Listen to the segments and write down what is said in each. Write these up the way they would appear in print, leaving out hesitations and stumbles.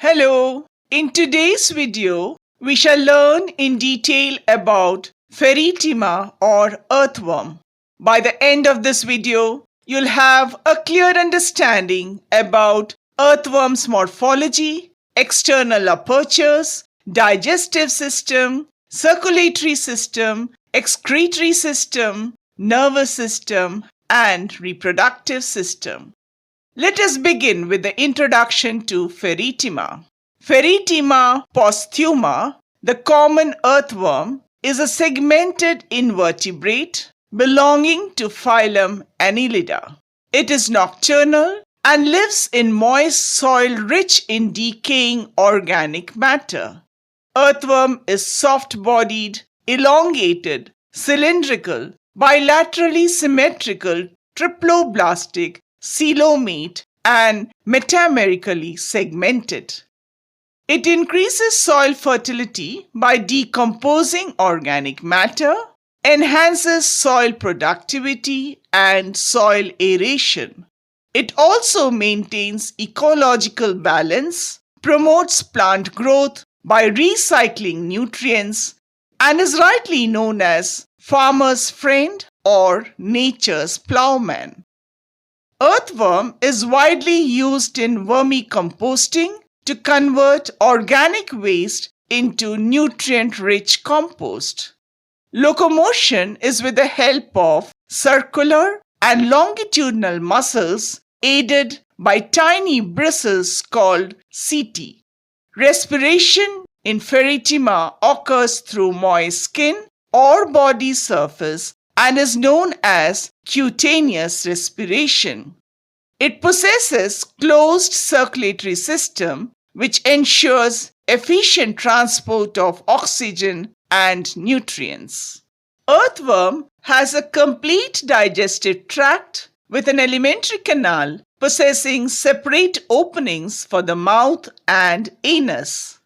Hello! In today's video, we shall learn in detail about Ferritima or earthworm. By the end of this video, you'll have a clear understanding about earthworm's morphology, external apertures, digestive system, circulatory system, excretory system, nervous system, and reproductive system. Let us begin with the introduction to Ferritima. Ferritima posthuma, the common earthworm, is a segmented invertebrate belonging to phylum Annelida. It is nocturnal and lives in moist soil rich in decaying organic matter. Earthworm is soft-bodied, elongated, cylindrical, bilaterally symmetrical, triploblastic, coelomate, and metamerically segmented. It increases soil fertility by decomposing organic matter, enhances soil productivity and soil aeration. It also maintains ecological balance, promotes plant growth by recycling nutrients, and is rightly known as farmer's friend or nature's plowman. Earthworm is widely used in vermicomposting to convert organic waste into nutrient-rich compost. Locomotion is with the help of circular and longitudinal muscles aided by tiny bristles called setae. Respiration in Ferritima occurs through moist skin or body surface and is known as cutaneous respiration. It possesses closed circulatory system which ensures efficient transport of oxygen and nutrients. Earthworm has a complete digestive tract with an alimentary canal possessing separate openings for the mouth and anus.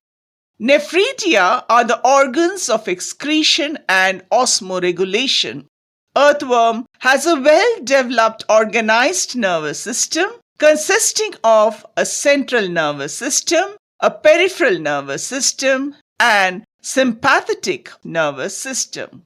Nephridia are the organs of excretion and osmoregulation. Earthworm has a well-developed organized nervous system consisting of a central nervous system, a peripheral nervous system, and sympathetic nervous system.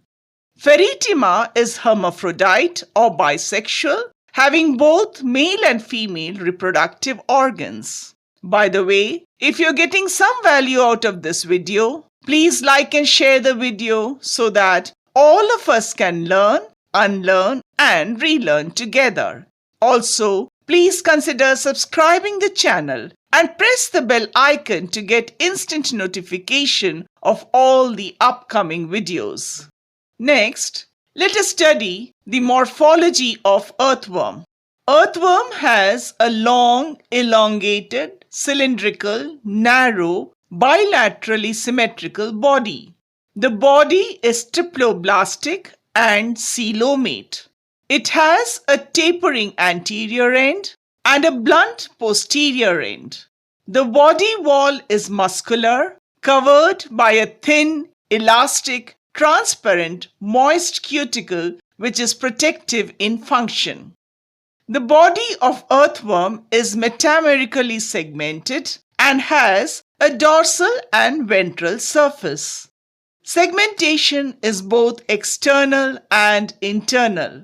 Ferritima is hermaphrodite or bisexual, having both male and female reproductive organs. By the way, if you're getting some value out of this video, please like and share the video so that all of us can learn, unlearn, and relearn together. Also, please consider subscribing the channel and press the bell icon to get instant notification of all the upcoming videos. Next, let us study the morphology of earthworm. Earthworm has a long, elongated, cylindrical, narrow, bilaterally symmetrical body. The body is triploblastic and coelomate. It has a tapering anterior end and a blunt posterior end. The body wall is muscular, covered by a thin, elastic, transparent, moist cuticle which is protective in function. The body of earthworm is metamerically segmented and has a dorsal and ventral surface. Segmentation is both external and internal.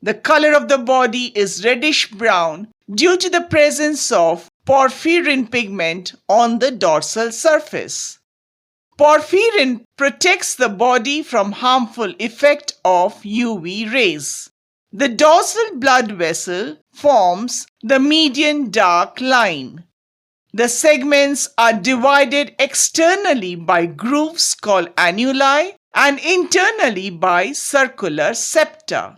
The color of the body is reddish-brown due to the presence of porphyrin pigment on the dorsal surface. Porphyrin protects the body from harmful effect of UV rays. The dorsal blood vessel forms the median dark line. The segments are divided externally by grooves called annuli and internally by circular septa.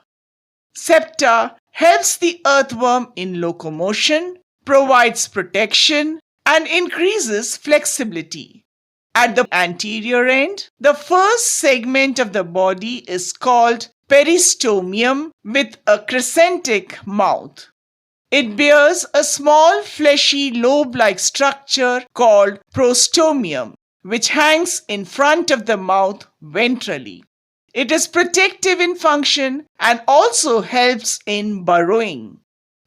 Septa helps the earthworm in locomotion, provides protection, and increases flexibility. At the anterior end, the first segment of the body is called peristomium with a crescentic mouth. It bears a small fleshy lobe-like structure called prostomium, which hangs in front of the mouth ventrally. It is protective in function and also helps in burrowing.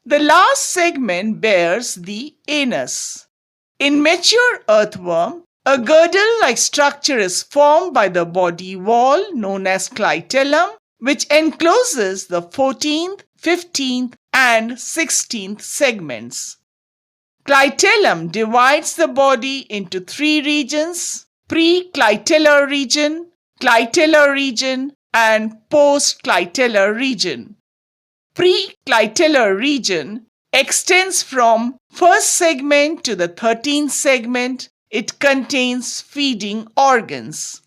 The last segment bears the anus. In mature earthworm, a girdle-like structure is formed by the body wall known as clitellum, which encloses the 14th, 15th, and 16th segments. Clitellum divides the body into three regions: pre-clitellar region, clitellar region, and post-clitellar region. Pre-clitellar region extends from first segment to the 13th segment. It contains feeding organs.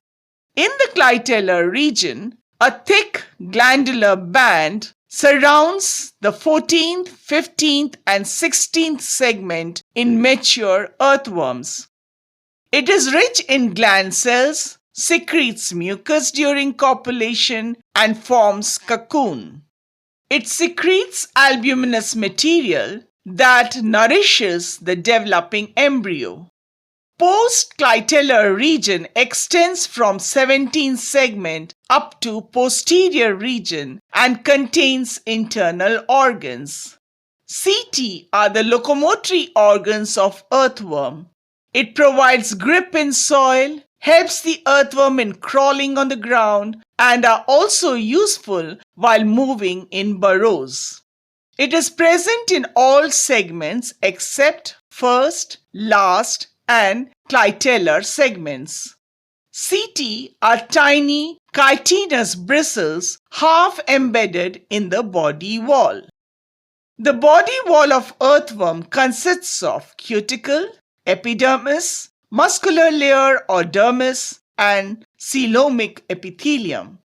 In the clitellar region, a thick glandular band surrounds the 14th, 15th, and 16th segment in mature earthworms. It is rich in gland cells, secretes mucus during copulation, and forms cocoon. It secretes albuminous material that nourishes the developing embryo. Post-clitellar region extends from 17th segment up to posterior region and contains internal organs. setae are the locomotory organs of earthworm. It provides grip in soil, helps the earthworm in crawling on the ground, and are also useful while moving in burrows. It is present in all segments except first, last, and clitellar segments. setae are tiny chitinous bristles half embedded in the body wall. The body wall of earthworm consists of cuticle, epidermis, muscular layer or dermis, and coelomic epithelium.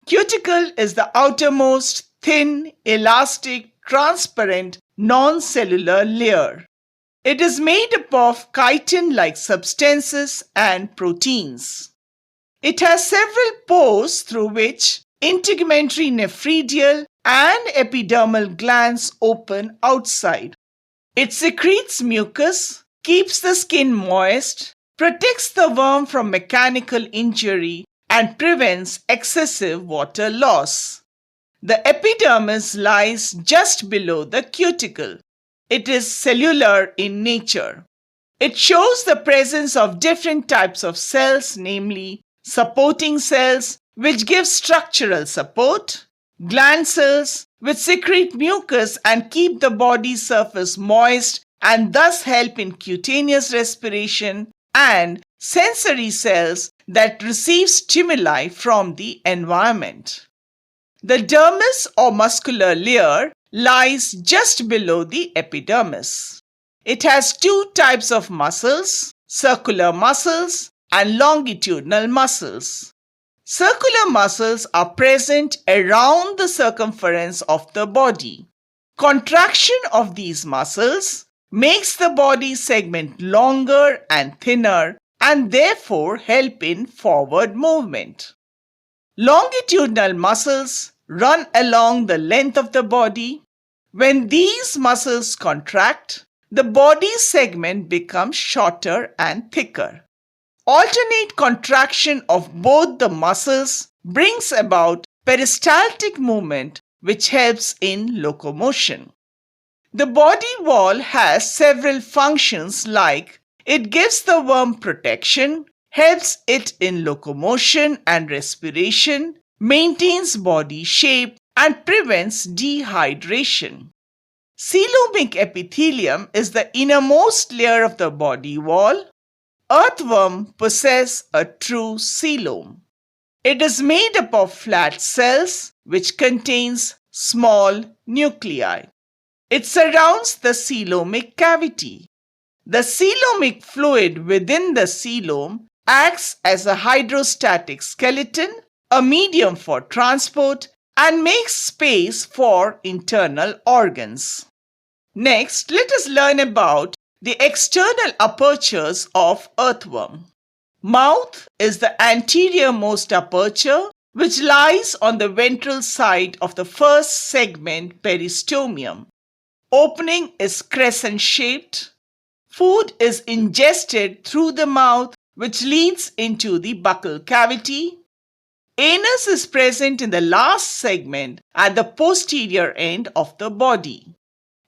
Cuticle is the outermost thin, elastic, transparent, non-cellular layer. It is made up of chitin-like substances and proteins. It has several pores through which integumentary nephridial and epidermal glands open outside. It secretes mucus, keeps the skin moist, protects the worm from mechanical injury, and prevents excessive water loss. The epidermis lies just below the cuticle. It is cellular in nature. It shows the presence of different types of cells, namely supporting cells, which give structural support, gland cells, which secrete mucus and keep the body surface moist and thus help in cutaneous respiration, and sensory cells that receive stimuli from the environment. The dermis or muscular layer lies just below the epidermis. It has two types of muscles, circular muscles and longitudinal muscles. Circular muscles are present around the circumference of the body. Contraction of these muscles makes the body segment longer and thinner and therefore help in forward movement. Longitudinal muscles run along the length of the body. When these muscles contract, the body segment becomes shorter and thicker. Alternate contraction of both the muscles brings about peristaltic movement, which helps in locomotion. The body wall has several functions, like it gives the worm protection, helps it in locomotion and respiration, maintains body shape, and prevents dehydration. Coelomic epithelium is the innermost layer of the body wall. Earthworm possess a true coelom. It is made up of flat cells which contains small nuclei. It surrounds the coelomic cavity. The coelomic fluid within the coelom acts as a hydrostatic skeleton, a medium for transport, and makes space for internal organs. Next, let us learn about the external apertures of earthworm. Mouth is the anterior-most aperture, which lies on the ventral side of the first segment peristomium. Opening is crescent-shaped. Food is ingested through the mouth, which leads into the buccal cavity. Anus is present in the last segment at the posterior end of the body.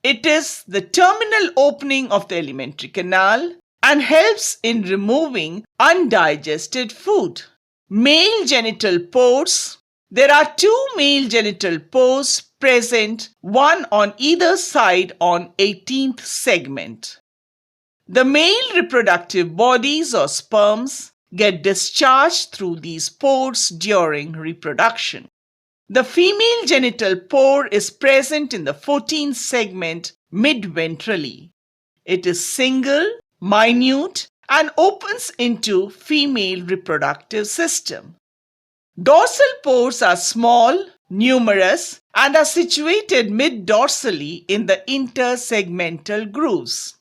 It is the terminal opening of the alimentary canal and helps in removing undigested food. Male genital pores. There are two male genital pores present, one on either side on 18th segment. The male reproductive bodies or sperms get discharged through these pores during reproduction. The female genital pore is present in the 14th segment mid-ventrally. It is single, minute, and opens into female reproductive system. Dorsal pores are small, numerous, and are situated mid-dorsally in the intersegmental grooves.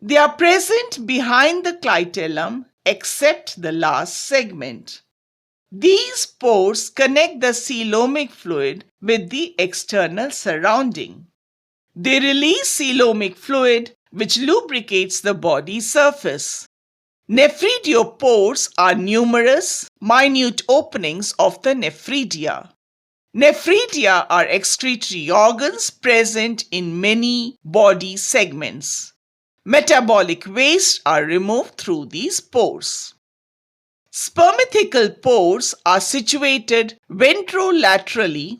They are present behind the clitellum except the last segment. These pores connect the coelomic fluid with the external surrounding. They release coelomic fluid which lubricates the body surface. Nephridiopores are numerous, minute openings of the nephridia. Nephridia are excretory organs present in many body segments. Metabolic waste are removed through these pores. Spermatical pores are situated ventrolaterally.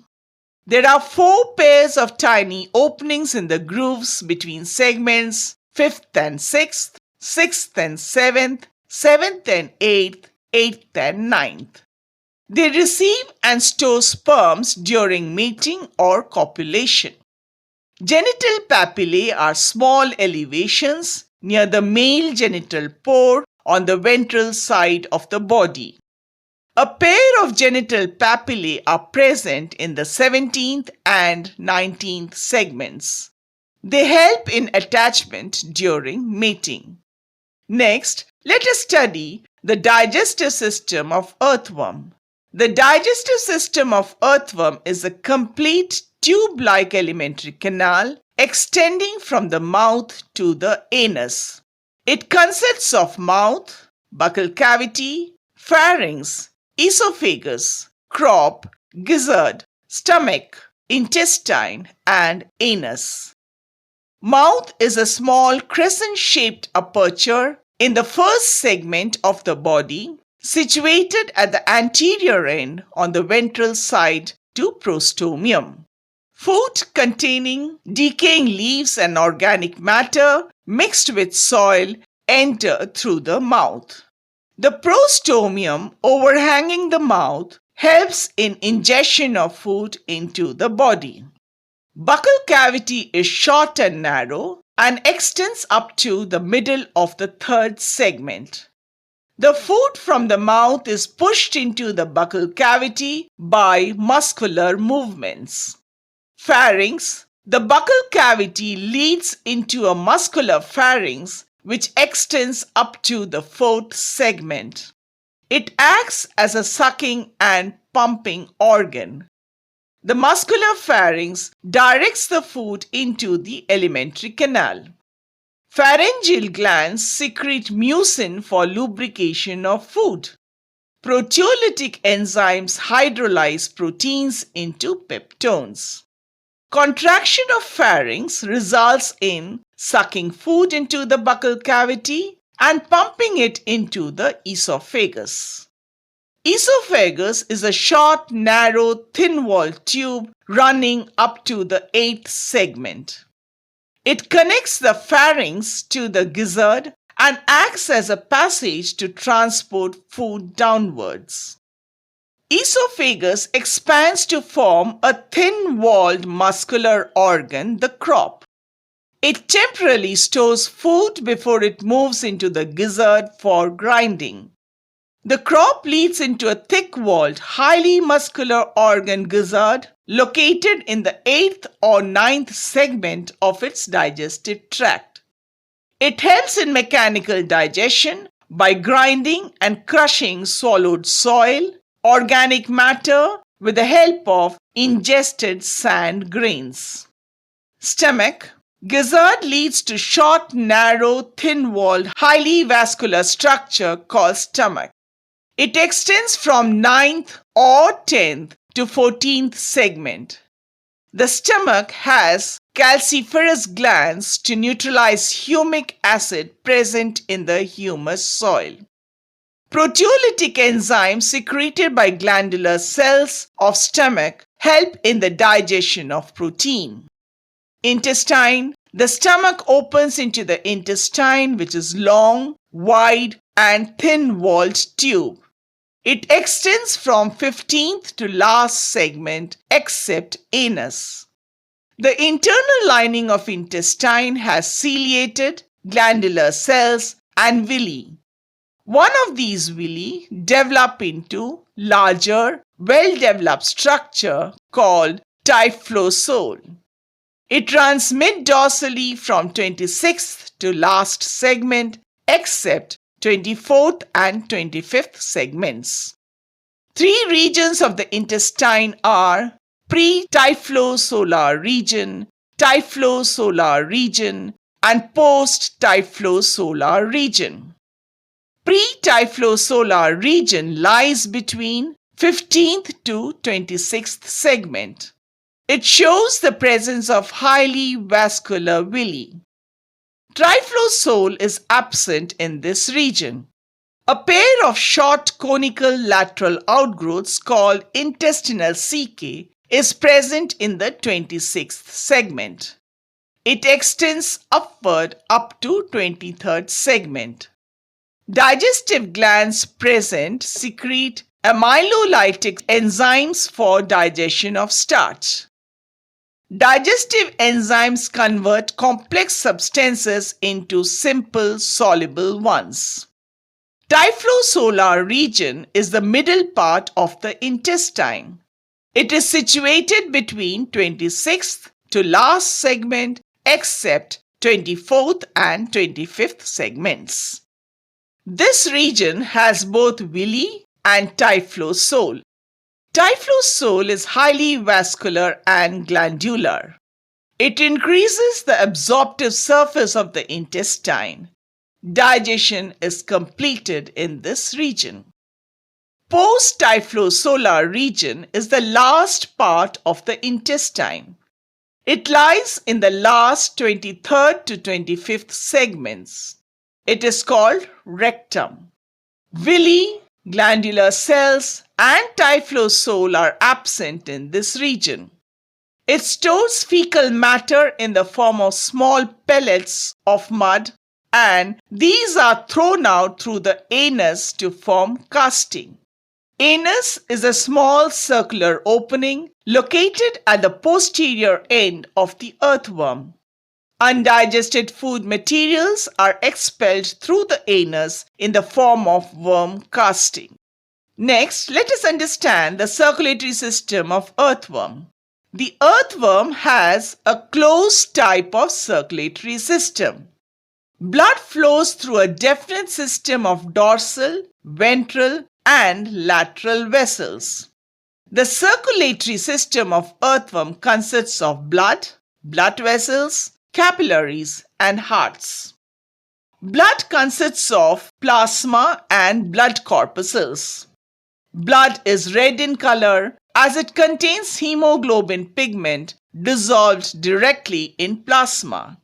There are 4 pairs of tiny openings in the grooves between segments 5th and 6th, 6th and 7th, 7th and 8th, 8th and 9th. They receive and store sperms during mating or copulation. Genital papillae are small elevations near the male genital pore on the ventral side of the body. A pair of genital papillae are present in the 17th and 19th segments. They help in attachment during mating. Next, let us study the digestive system of earthworm. The digestive system of earthworm is a complete tube-like alimentary canal extending from the mouth to the anus. It consists of mouth, buccal cavity, pharynx, esophagus, crop, gizzard, stomach, intestine, and anus. Mouth is a small crescent-shaped aperture in the first segment of the body, situated at the anterior end on the ventral side to prostomium. Food containing decaying leaves and organic matter mixed with soil enter through the mouth. The prostomium overhanging the mouth helps in ingestion of food into the body. Buccal cavity is short and narrow and extends up to the middle of the third segment. The food from the mouth is pushed into the buccal cavity by muscular movements. Pharynx. The buccal cavity leads into a muscular pharynx which extends up to the fourth segment. It acts as a sucking and pumping organ. The muscular pharynx directs the food into the alimentary canal. Pharyngeal glands secrete mucin for lubrication of food. Proteolytic enzymes hydrolyze proteins into peptones. Contraction of pharynx results in sucking food into the buccal cavity and pumping it into the esophagus. Esophagus is a short, narrow, thin-walled tube running up to the 8th segment. It connects the pharynx to the gizzard and acts as a passage to transport food downwards. Esophagus expands to form a thin-walled muscular organ, the crop. It temporarily stores food before it moves into the gizzard for grinding. The crop leads into a thick-walled, highly muscular organ gizzard located in the 8th or 9th segment of its digestive tract. It helps in mechanical digestion by grinding and crushing swallowed soil, organic matter with the help of ingested sand grains. Stomach. Gizzard leads to short, narrow, thin-walled, highly vascular structure called stomach. It extends from 9th or 10th to 14th segment. The stomach has calciferous glands to neutralize humic acid present in the humus soil. Proteolytic enzymes secreted by glandular cells of stomach help in the digestion of protein. Intestine. The stomach opens into the intestine, which is long, wide, and thin-walled tube. It extends from 15th to last segment except anus. The internal lining of intestine has ciliated glandular cells and villi. One of these villi develop into larger, well-developed structure called typhlosole. It runs mid-dorsally from 26th to last segment except 24th and 25th segments. Three regions of the intestine are pre-typhlosolar region, typhlosolar region, and post-typhlosolar region. Pre-typhlosolar region lies between 15th to 26th segment. It shows the presence of highly vascular villi. Typhlosole is absent in this region. A pair of short conical lateral outgrowths called intestinal cecae is present in the 26th segment. It extends upward up to 23rd segment. Digestive glands present secrete amylolytic enzymes for digestion of starch. Digestive enzymes convert complex substances into simple soluble ones. Typhlosolar region is the middle part of the intestine. It is situated between 26th to last segment except 24th and 25th segments. This region has both villi and typhlosole. Typhlosole is highly vascular and glandular. It increases the absorptive surface of the intestine. Digestion is completed in this region. Post-typhlosolar region is the last part of the intestine. It lies in the last 23rd to 25th segments. It is called rectum. Villi, glandular cells, and typhlosole are absent in this region. It stores fecal matter in the form of small pellets of mud, and these are thrown out through the anus to form casting. Anus is a small circular opening located at the posterior end of the earthworm. Undigested food materials are expelled through the anus in the form of worm casting. Next, let us understand the circulatory system of earthworm. The earthworm has a closed type of circulatory system. Blood flows through a definite system of dorsal, ventral, and lateral vessels. The circulatory system of earthworm consists of blood vessels, capillaries, and hearts. Blood consists of plasma and blood corpuscles. Blood is red in color as it contains hemoglobin pigment dissolved directly in plasma.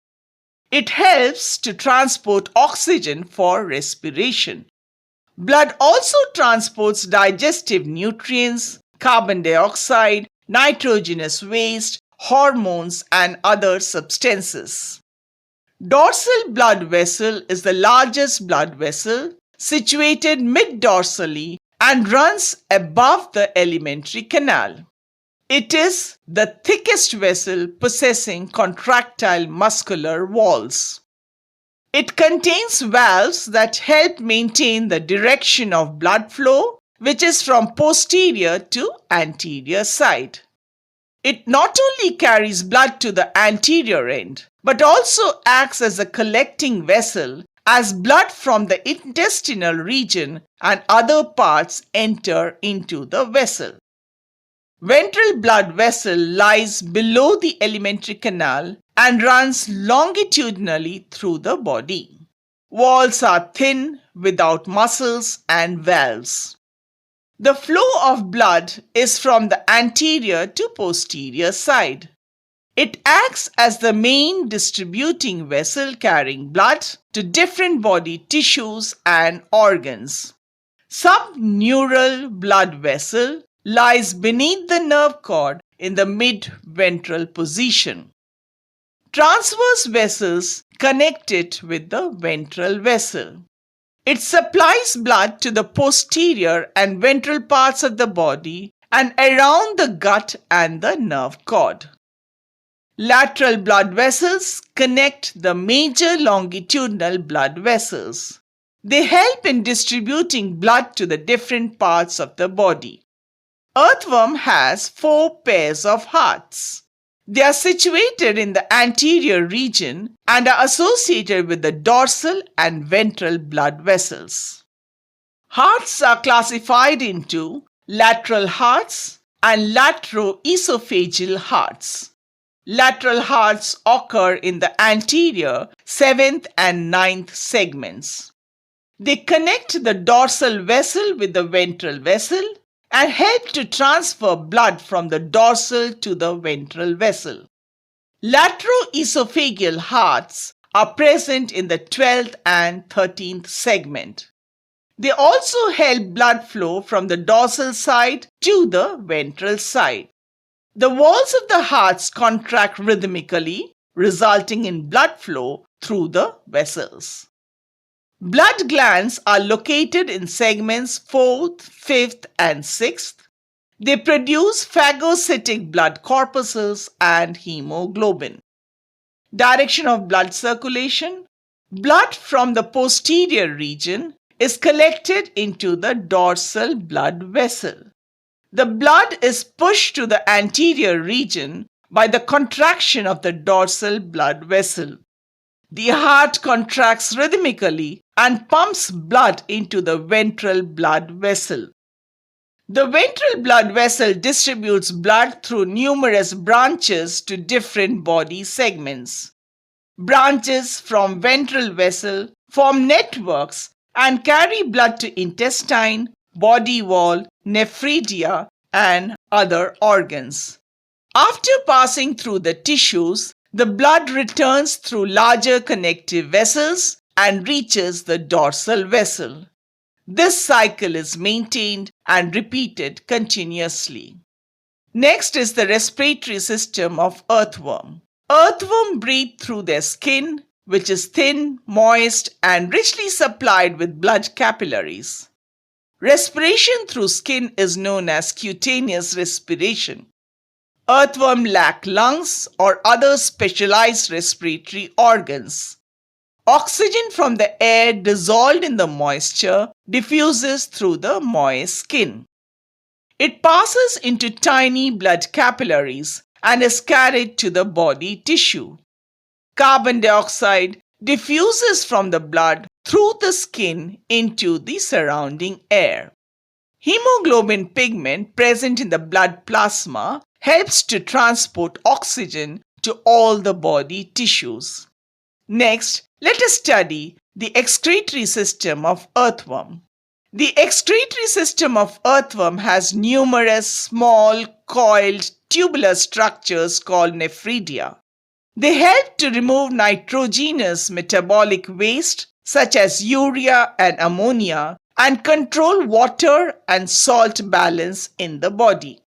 It helps to transport oxygen for respiration. Blood also transports digestive nutrients, carbon dioxide, nitrogenous waste, hormones, and other substances. Dorsal blood vessel is the largest blood vessel, situated mid-dorsally and runs above the alimentary canal. It is the thickest vessel possessing contractile muscular walls. It contains valves that help maintain the direction of blood flow, which is from posterior to anterior side. It not only carries blood to the anterior end, but also acts as a collecting vessel as blood from the intestinal region and other parts enter into the vessel. Ventral blood vessel lies below the alimentary canal and runs longitudinally through the body. Walls are thin, without muscles and valves. The flow of blood is from the anterior to posterior side. It acts as the main distributing vessel carrying blood to different body tissues and organs. Subneural blood vessel lies beneath the nerve cord in the mid-ventral position. Transverse vessels connect it with the ventral vessel. It supplies blood to the posterior and ventral parts of the body and around the gut and the nerve cord. Lateral blood vessels connect the major longitudinal blood vessels. They help in distributing blood to the different parts of the body. Earthworm has 4 pairs of hearts. They are situated in the anterior region and are associated with the dorsal and ventral blood vessels. Hearts are classified into lateral hearts and lateroesophageal hearts. Lateral hearts occur in the anterior 7th and 9th segments. They connect the dorsal vessel with the ventral vessel and help to transfer blood from the dorsal to the ventral vessel. Lateroesophageal hearts are present in the 12th and 13th segment. They also help blood flow from the dorsal side to the ventral side. The walls of the hearts contract rhythmically, resulting in blood flow through the vessels. Blood glands are located in segments 4th, 5th, and 6th. They produce phagocytic blood corpuscles and hemoglobin. Direction of blood circulation. Blood from the posterior region is collected into the dorsal blood vessel. The blood is pushed to the anterior region by the contraction of the dorsal blood vessel. The heart contracts rhythmically and pumps blood into the ventral blood vessel. The ventral blood vessel distributes blood through numerous branches to different body segments. Branches from ventral vessel form networks and carry blood to intestine, body wall, nephridia, and other organs. After passing through the tissues, the blood returns through larger connective vessels and reaches the dorsal vessel. This cycle is maintained and repeated continuously. Next is the respiratory system of earthworm. Earthworm breathe through their skin, which is thin, moist, and richly supplied with blood capillaries. Respiration through skin is known as cutaneous respiration. Earthworm lack lungs or other specialized respiratory organs. Oxygen from the air dissolved in the moisture diffuses through the moist skin. It passes into tiny blood capillaries and is carried to the body tissue. Carbon dioxide diffuses from the blood through the skin into the surrounding air. Hemoglobin pigment present in the blood plasma helps to transport oxygen to all the body tissues. Next, let us study the excretory system of earthworm. The excretory system of earthworm has numerous small, coiled, tubular structures called nephridia. They help to remove nitrogenous metabolic waste such as urea and ammonia and control water and salt balance in the body.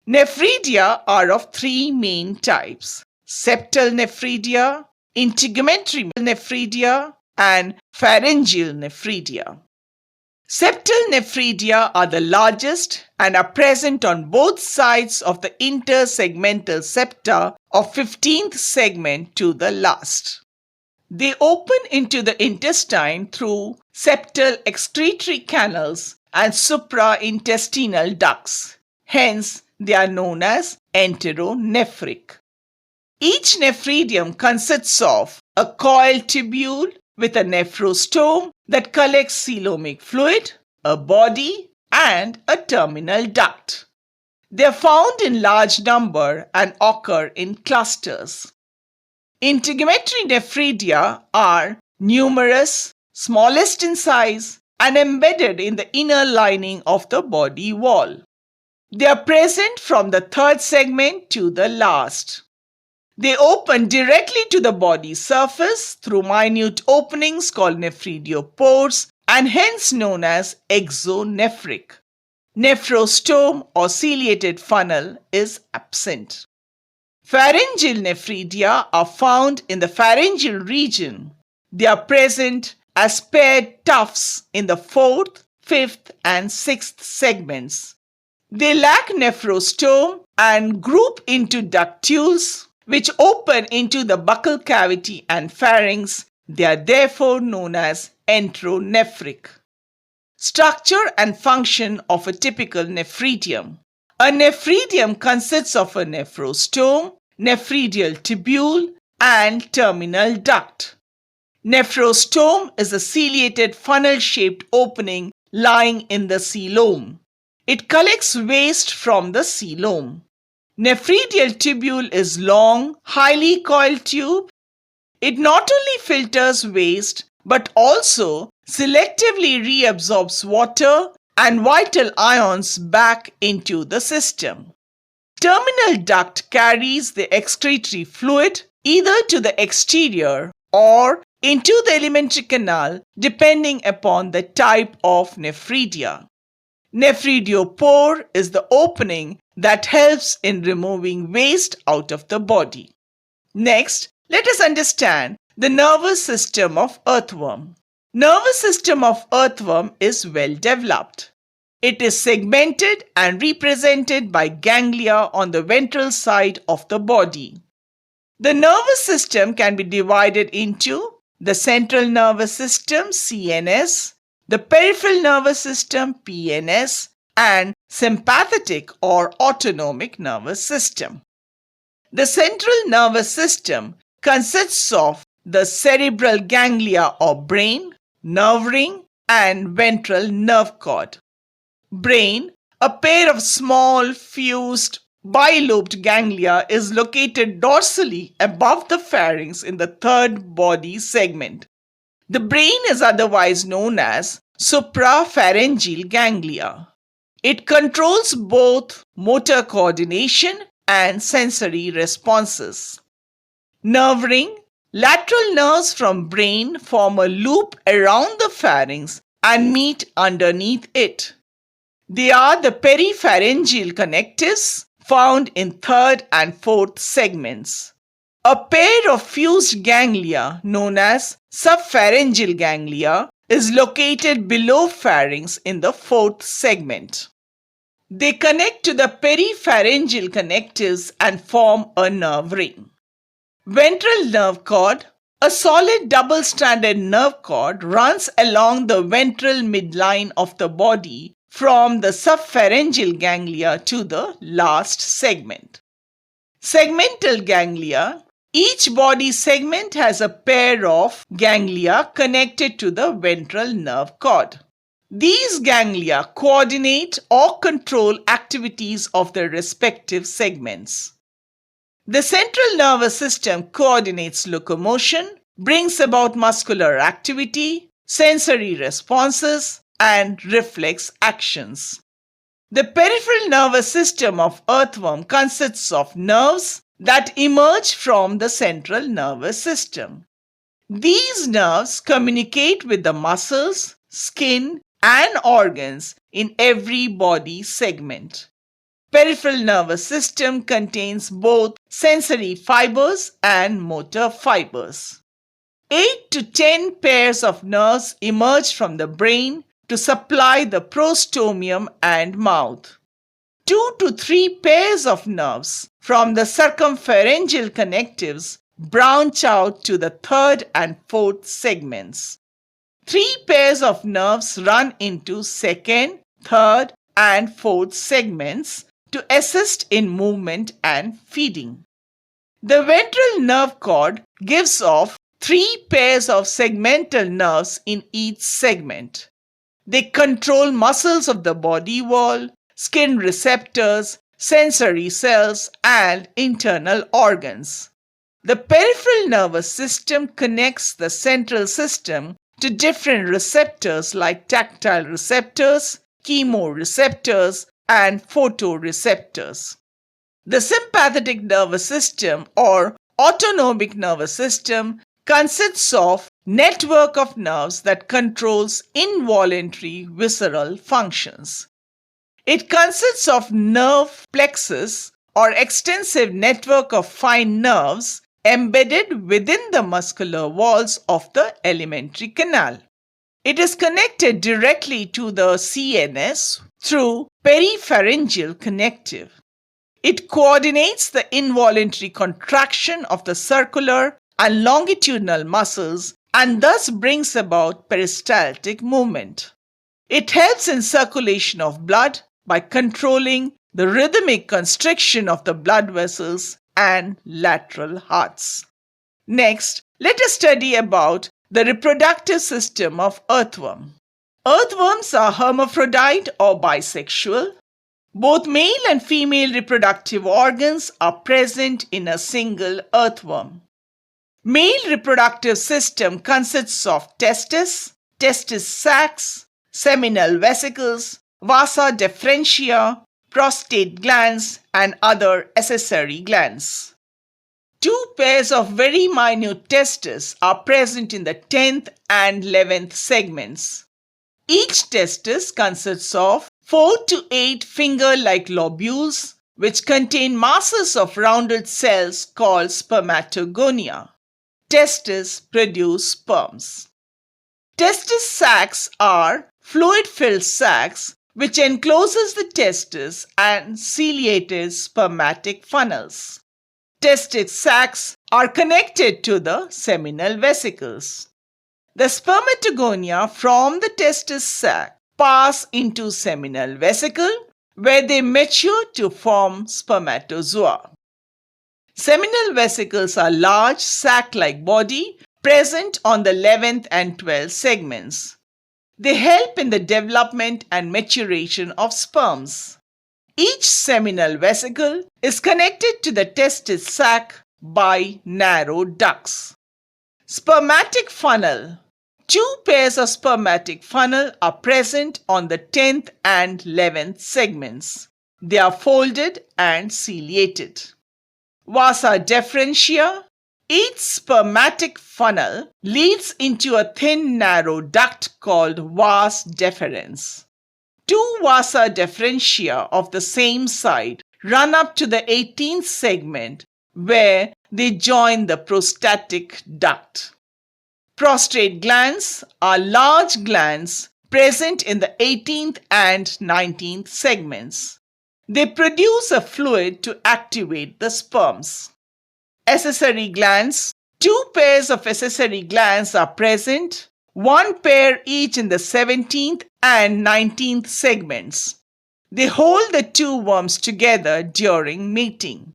Nephridia are of 3 main types: septal nephridia, integumentary nephridia, and pharyngeal nephridia. Septal nephridia are the largest and are present on both sides of the intersegmental septa of 15th segment to the last. They open into the intestine through septal excretory canals and supraintestinal ducts. Hence, they are known as enteronephric. Each nephridium consists of a coiled tubule with a nephrostome that collects coelomic fluid, a body, and a terminal duct. They are found in large number and occur in clusters. Integumentary nephridia are numerous, smallest in size, and embedded in the inner lining of the body wall. They are present from the 3rd segment to the last. They open directly to the body surface through minute openings called nephridiopores and hence known as exonephric. Nephrostome or ciliated funnel is absent. Pharyngeal nephridia are found in the pharyngeal region. They are present as paired tufts in the 4th, 5th and 6th segments. They lack nephrostome and group into ductules which open into the buccal cavity and pharynx. They are therefore known as enteronephric. Structure and function of a typical nephridium. A nephridium consists of a nephrostome, nephridial tubule, and terminal duct. Nephrostome is a ciliated funnel-shaped opening lying in the coelom. It collects waste from the coelom. Nephridial tubule is long, highly coiled tube. It not only filters waste but also selectively reabsorbs water and vital ions back into the system. Terminal duct carries the excretory fluid either to the exterior or into the alimentary canal depending upon the type of nephridia. Nephridiopore is the opening that helps in removing waste out of the body. Next, let us understand the nervous system of earthworm. Nervous system of earthworm is well developed. It is segmented and represented by ganglia on the ventral side of the body. The nervous system can be divided into the central nervous system CNS, the peripheral nervous system PNS, and sympathetic or autonomic nervous system. The central nervous system consists of the cerebral ganglia or brain, nerve ring, and ventral nerve cord. Brain, a pair of small fused bilobed ganglia, is located dorsally above the pharynx in the 3rd body segment. The brain is otherwise known as suprapharyngeal ganglia. It controls both motor coordination and sensory responses. Nerve ring. Lateral nerves from brain form a loop around the pharynx and meet underneath it. They are the peripharyngeal connectives found in 3rd and 4th segments. A pair of fused ganglia known as subpharyngeal ganglia is located below pharynx in the 4th segment. They connect to the peripharyngeal connectives and form a nerve ring. Ventral nerve cord. A solid double-stranded nerve cord runs along the ventral midline of the body from the subpharyngeal ganglia to the last segment. Segmental ganglia. Each body segment has a pair of ganglia connected to the ventral nerve cord. These ganglia coordinate or control activities of the respective segments. The central nervous system coordinates locomotion, brings about muscular activity, sensory responses, and reflex actions. The peripheral nervous system of earthworm consists of nerves that emerge from the central nervous system. These nerves communicate with the muscles, skin, and organs in every body segment. Peripheral nervous system contains both sensory fibers and motor fibers. 8 to 10 pairs of nerves emerge from the brain to supply the prostomium and mouth. 2 to 3 pairs of nerves from the circumpharyngeal connectives branch out to the 3rd and 4th segments. 3 pairs of nerves run into 2nd, 3rd, and 4th segments to assist in movement and feeding. The ventral nerve cord gives off 3 pairs of segmental nerves in each segment. They control muscles of the body wall, skin receptors, sensory cells, and internal organs. The peripheral nervous system connects the central system to different receptors like tactile receptors, chemoreceptors, and photoreceptors. The sympathetic nervous system or autonomic nervous system consists of network of nerves that controls involuntary visceral functions. It consists of nerve plexus or extensive network of fine nerves embedded within the muscular walls of the alimentary canal. It is connected directly to the CNS through peripharyngeal connective. It coordinates the involuntary contraction of the circular and longitudinal muscles and thus brings about peristaltic movement. It helps in circulation of blood by controlling the rhythmic constriction of the blood vessels and lateral hearts. Next, let us study about the reproductive system of earthworm. Earthworms are hermaphrodite or bisexual. Both male and female reproductive organs are present in a single earthworm. Male reproductive system consists of testis, testis sacs, seminal vesicles, vasa deferentia, prostate glands, and other accessory glands. Two pairs of very minute testes are present in the 10th and 11th segments. Each testis consists of 4 to 8 finger-like lobules which contain masses of rounded cells called spermatogonia. Testes produce sperms. Testis sacs are fluid-filled sacs which encloses the testis and ciliated spermatic funnels. Testis sacs are connected to the seminal vesicles. The spermatogonia from the testis sac pass into seminal vesicle where they mature to form spermatozoa. Seminal vesicles are large sac-like body present on the 11th and 12th segments. They help in the development and maturation of sperms. Each seminal vesicle is connected to the testis sac by narrow ducts. Spermatic funnel. 2 pairs of spermatic funnel are present on the 10th and 11th segments. They are folded and ciliated. Vasa deferentia. Each spermatic funnel leads into a thin narrow duct called vas deferens. 2 vasa deferentia of the same side run up to the 18th segment where they join the prostatic duct. Prostate glands are large glands present in the 18th and 19th segments. They produce a fluid to activate the sperms. Accessory glands. 2 pairs of accessory glands are present, 1 pair each in the 17th and 19th segments. They hold the 2 worms together during mating.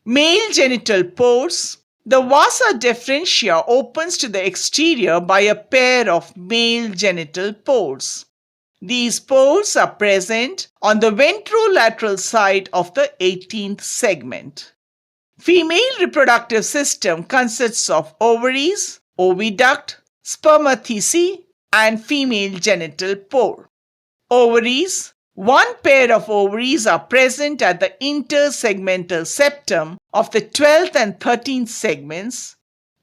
Male genital pores. The vasa deferentia opens to the exterior by a pair of male genital pores. These pores are present on the ventrolateral side of the 18th segment. Female reproductive system consists of ovaries, oviduct, spermathecae, and female genital pore. Ovaries. 1 pair of ovaries are present at the intersegmental septum of the 12th and 13th segments.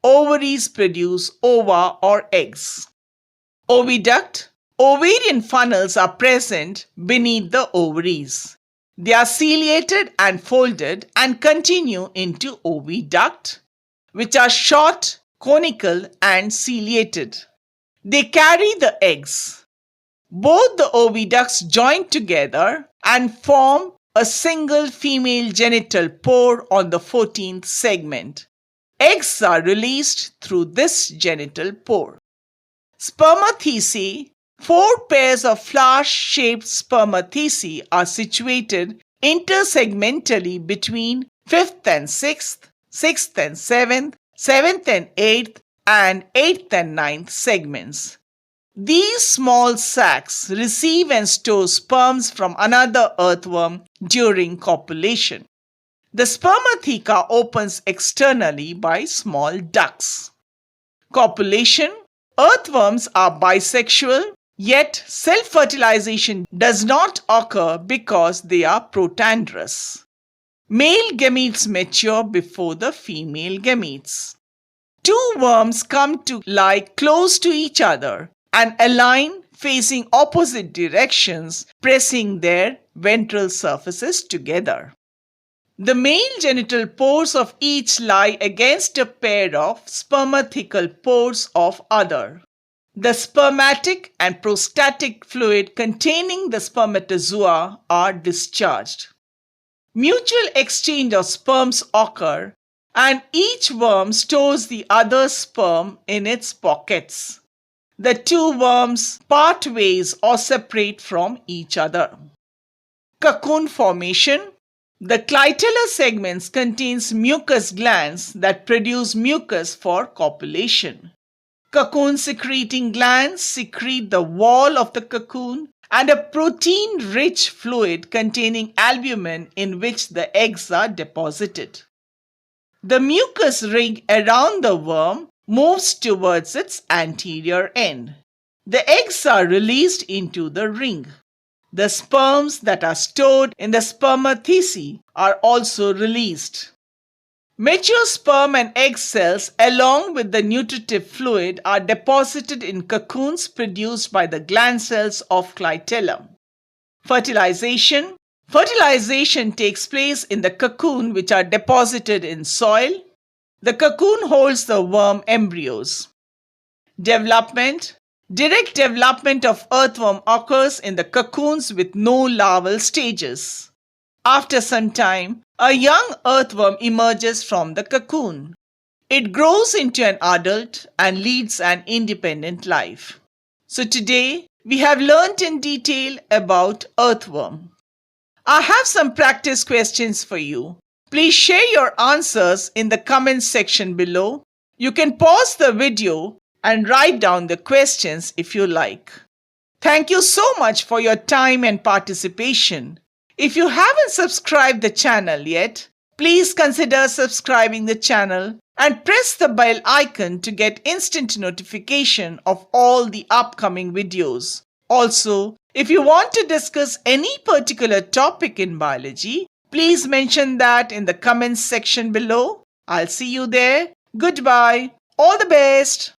Ovaries produce ova or eggs. Oviduct. Ovarian funnels are present beneath the ovaries. They are ciliated and folded and continue into oviduct, which are short, conical, and ciliated. They carry the eggs. Both the oviducts join together and form a single female genital pore on the 14th segment. Eggs are released through this genital pore. Spermathecae. 4 pairs of flower-shaped spermathecae are situated intersegmentally between 5th and 6th, 6th and 7th, 7th and 8th, and 8th and 9th segments. These small sacs receive and store sperms from another earthworm during copulation. The spermatheca opens externally by small ducts. Copulation. Earthworms are bisexual, yet self-fertilization does not occur because they are protandrous. Male gametes mature before the female gametes. Two worms come to lie close to each other and align facing opposite directions, pressing their ventral surfaces together. The male genital pores of each lie against a pair of spermathecal pores of other. The spermatic and prostatic fluid containing the spermatozoa are discharged. Mutual exchange of sperms occur and each worm stores the other sperm in its pockets. The two worms part ways or separate from each other. Cocoon formation. The clitellar segments contains mucus glands that produce mucus for copulation. Cocoon secreting glands secrete the wall of the cocoon and a protein-rich fluid containing albumin in which the eggs are deposited. The mucus ring around the worm moves towards its anterior end. The eggs are released into the ring. The sperms that are stored in the spermathecae are also released. Mature sperm and egg cells along with the nutritive fluid are deposited in cocoons produced by the gland cells of clitellum. Fertilization. Fertilization takes place in the cocoon which are deposited in soil. The cocoon holds the worm embryos. Development. Direct development of earthworm occurs in the cocoons with no larval stages. After some time, a young earthworm emerges from the cocoon. It grows into an adult and leads an independent life. So today, we have learnt in detail about earthworm. I have some practice questions for you. Please share your answers in the comments section below. You can pause the video and write down the questions if you like. Thank you so much for your time and participation. If you haven't subscribed the channel yet, please consider subscribing the channel and press the bell icon to get instant notification of all the upcoming videos. Also, if you want to discuss any particular topic in biology, please mention that in the comments section below. I'll see you there. Goodbye. All the best.